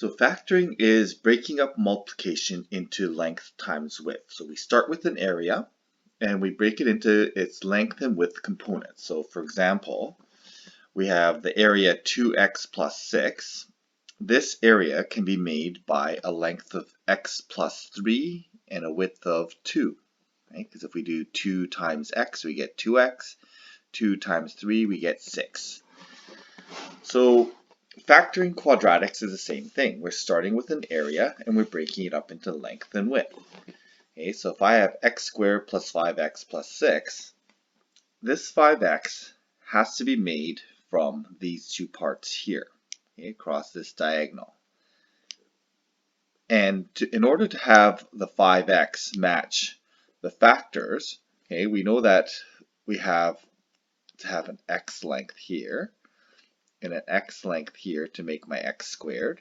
So factoring is breaking up multiplication into length times width. So we start with an area and we break it into its length and width components. So for example, we have the area 2x plus 6. This area can be made by a length of x plus 3 and a width of 2. Right? Because if we do 2 times x, we get 2x. 2 times 3, we get 6. So factoring quadratics is the same thing. We're starting with an area and we're breaking it up into length and width. Okay, so if I have x squared plus 5x plus 6, this 5x has to be made from these two parts here, okay, across this diagonal. And in order to have the 5x match the factors, okay, we know that we have to have an x length here and an x length here to make my x squared.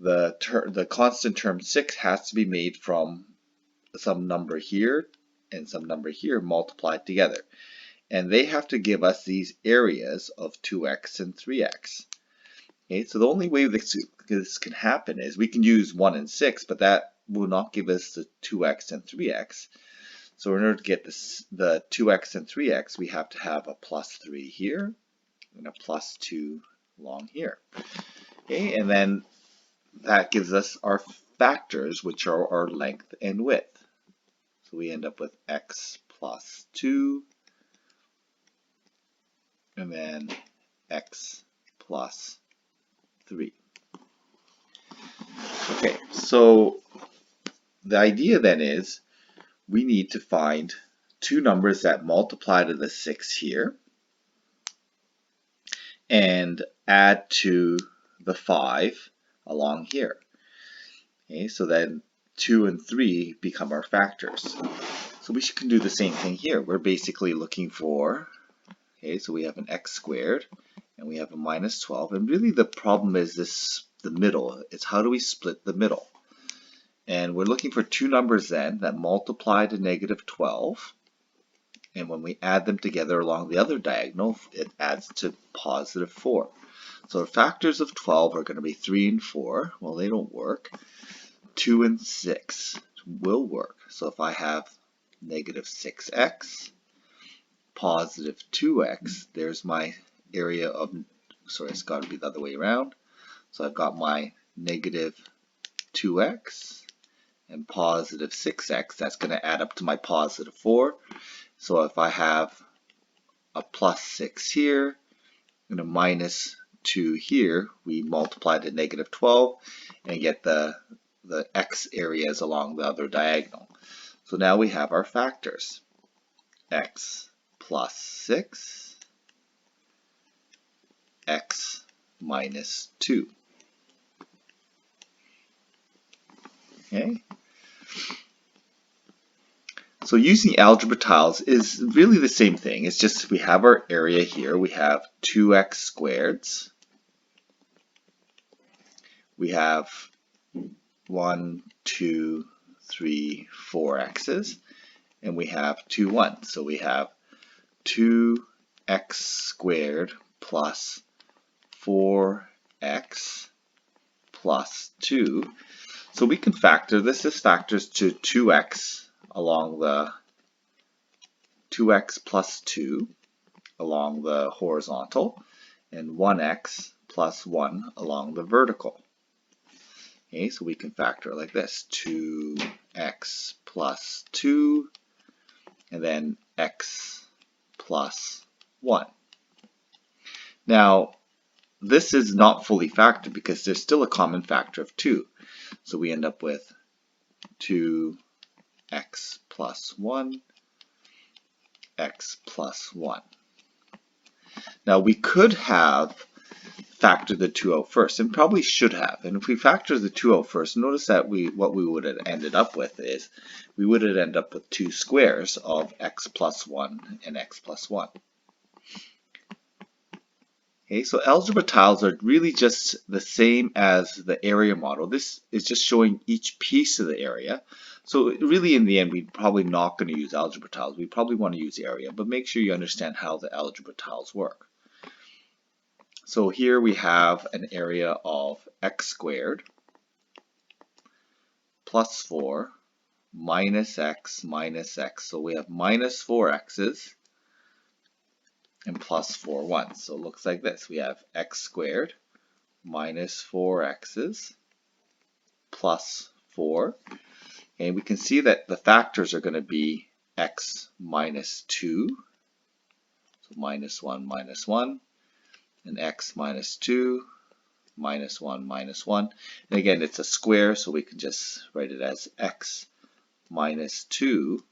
The constant term 6 has to be made from some number here and some number here multiplied together. And they have to give us these areas of 2x and 3x. Okay, so the only way this can happen is we can use 1 and 6, but that will not give us the 2x and 3x. So in order to get the 2x and 3x, we have to have a plus 3 here and a plus 2 along here. Okay, and then that gives us our factors, which are our length and width. So we end up with x plus 2 and then x plus 3. Okay, so the idea then is we need to find two numbers that multiply to the 6 here and add to the 5 along here. Okay, so then 2 and 3 become our factors. So we can do the same thing here. We're basically looking for, okay, so we have an x squared and we have a minus 12. And really the problem is the middle. It's how do we split the middle? And we're looking for two numbers then that multiply to negative 12. And when we add them together along the other diagonal, it adds to positive 4. So our factors of 12 are going to be 3 and 4. Well, they don't work. 2 and 6 will work. So if I have negative 6x, positive 2x, there's my area of, sorry, it's got to be the other way around. So I've got my negative 2x and positive 6x. That's going to add up to my positive 4. So if I have a plus 6 here and a minus 2 here, we multiply to negative 12 and get the x areas along the other diagonal. So now we have our factors. X plus 6, x minus 2. Okay. So using algebra tiles is really the same thing. It's just we have our area here. We have 2x squareds. We have 1, 2, 3, 4 x's. And we have 2 1s. So we have 2x squared plus 4x plus 2. So we can factor this as factors to 2x along the 2x plus 2 along the horizontal and 1x plus 1 along the vertical. Okay, so we can factor like this: 2x plus 2 and then x plus 1. Now this is not fully factored because there's still a common factor of 2. So we end up with 2x plus 1, x plus 1. Now we could have factored the 2 out first, and probably should have. And if we factor the 2 out first, notice that what we would have ended up with is we would have ended up with 2 squares of x plus 1 and x plus 1. Okay, so algebra tiles are really just the same as the area model. This is just showing each piece of the area. So really in the end, we're probably not going to use algebra tiles. We probably want to use area, but make sure you understand how the algebra tiles work. So here we have an area of x squared plus 4 minus x minus x. So we have minus 4x's and plus 4 ones. So it looks like this. We have x squared minus 4x's plus 4. And we can see that the factors are going to be x minus 2, so minus 1, and x minus 2, minus 1. And again, it's a square, so we can just write it as x minus 2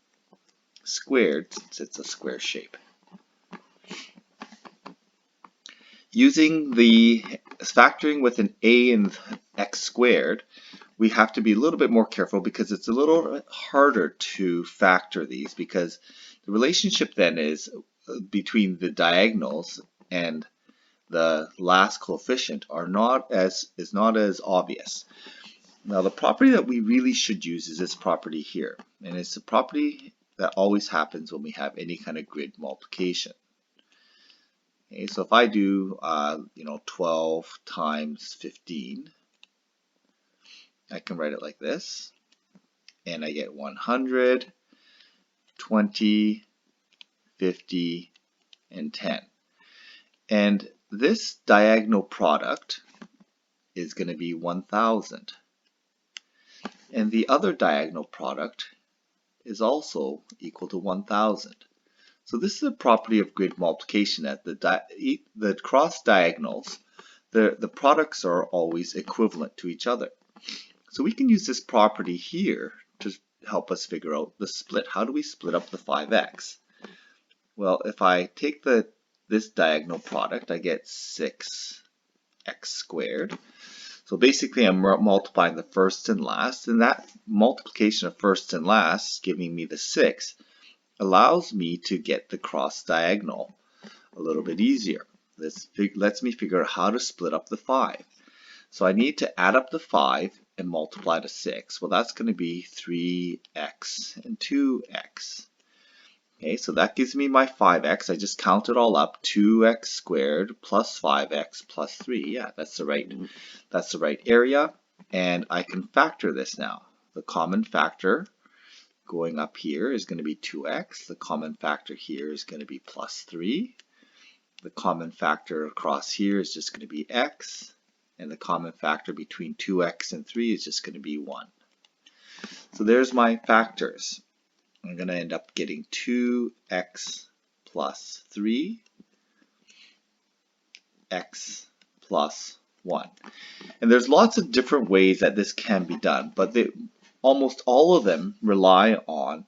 squared, since it's a square shape. Using the factoring with an a and x squared, we have to be a little bit more careful because it's a little bit harder to factor these, because the relationship then is between the diagonals and the last coefficient is not as obvious. Now the property that we really should use is this property here, and it's the property that always happens when we have any kind of grid multiplication. Okay, so if I do 12 times 15, I can write it like this, and I get 100, 20, 50, and 10. And this diagonal product is going to be 1000. And the other diagonal product is also equal to 1000. So this is a property of grid multiplication, that the cross diagonals, the products are always equivalent to each other. So we can use this property here to help us figure out the split. How do we split up the 5x? Well, if I take this diagonal product, I get 6x squared. So basically I'm multiplying the first and last, and that multiplication of first and last, giving me the 6, allows me to get the cross diagonal a little bit easier. This lets me figure out how to split up the 5. So I need to add up the 5 and multiply to 6. Well, that's going to be 3x and 2x. Okay, so that gives me my 5x. I just count it all up. 2x squared plus 5x plus 3. Yeah, that's the right area. And I can factor this now. The common factor going up here is going to be 2x. The common factor here is going to be plus 3. The common factor across here is just going to be x. And the common factor between 2x and 3 is just going to be 1. So there's my factors. I'm going to end up getting 2x plus 3, x plus 1. And there's lots of different ways that this can be done, but almost all of them rely on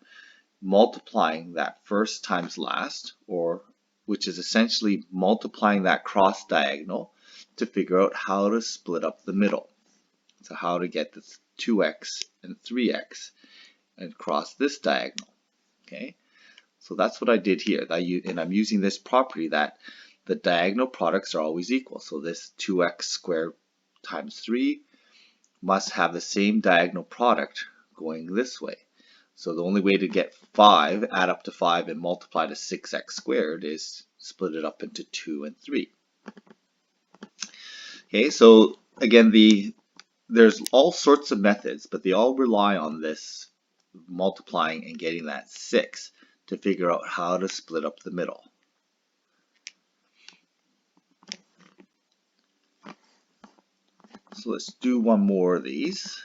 multiplying that first times last, which is essentially multiplying that cross diagonal to figure out how to split up the middle. So how to get this 2x and 3x and cross this diagonal. Okay, so that's what I did here, and I'm using this property that the diagonal products are always equal. So this 2x squared times 3 must have the same diagonal product going this way. So the only way to get 5, add up to 5 and multiply to 6x squared, is split it up into 2 and 3. Okay, so again, there's all sorts of methods, but they all rely on this multiplying and getting that 6 to figure out how to split up the middle. So let's do one more of these.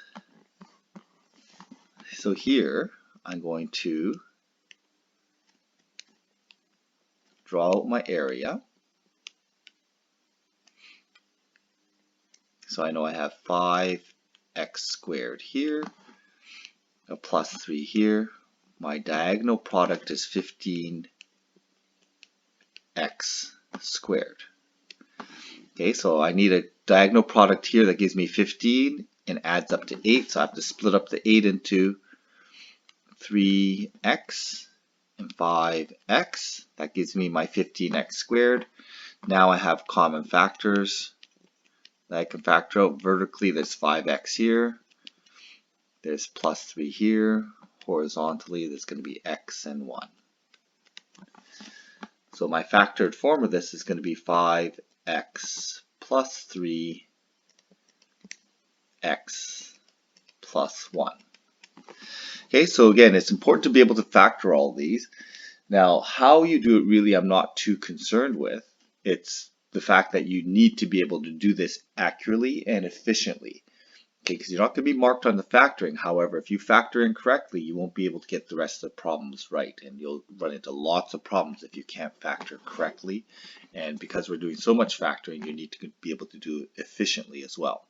So here I'm going to draw out my area. So I know I have 5x squared here, a plus 3 here. My diagonal product is 15x squared. Okay, so I need a diagonal product here that gives me 15 and adds up to 8. So I have to split up the 8 into 3x and 5x. That gives me my 15x squared. Now I have common factors that I can factor out. Vertically, there's 5x here. There's plus 3 here. Horizontally, there's going to be x and 1. So my factored form of this is going to be 5x x plus 3 x plus 1. Okay, so again, it's important to be able to factor all these. Now, how you do it really, I'm not too concerned with. It's the fact that you need to be able to do this accurately and efficiently. Okay, because you're not going to be marked on the factoring. However, if you factor incorrectly, you won't be able to get the rest of the problems right, and you'll run into lots of problems if you can't factor correctly. And because we're doing so much factoring, you need to be able to do it efficiently as well.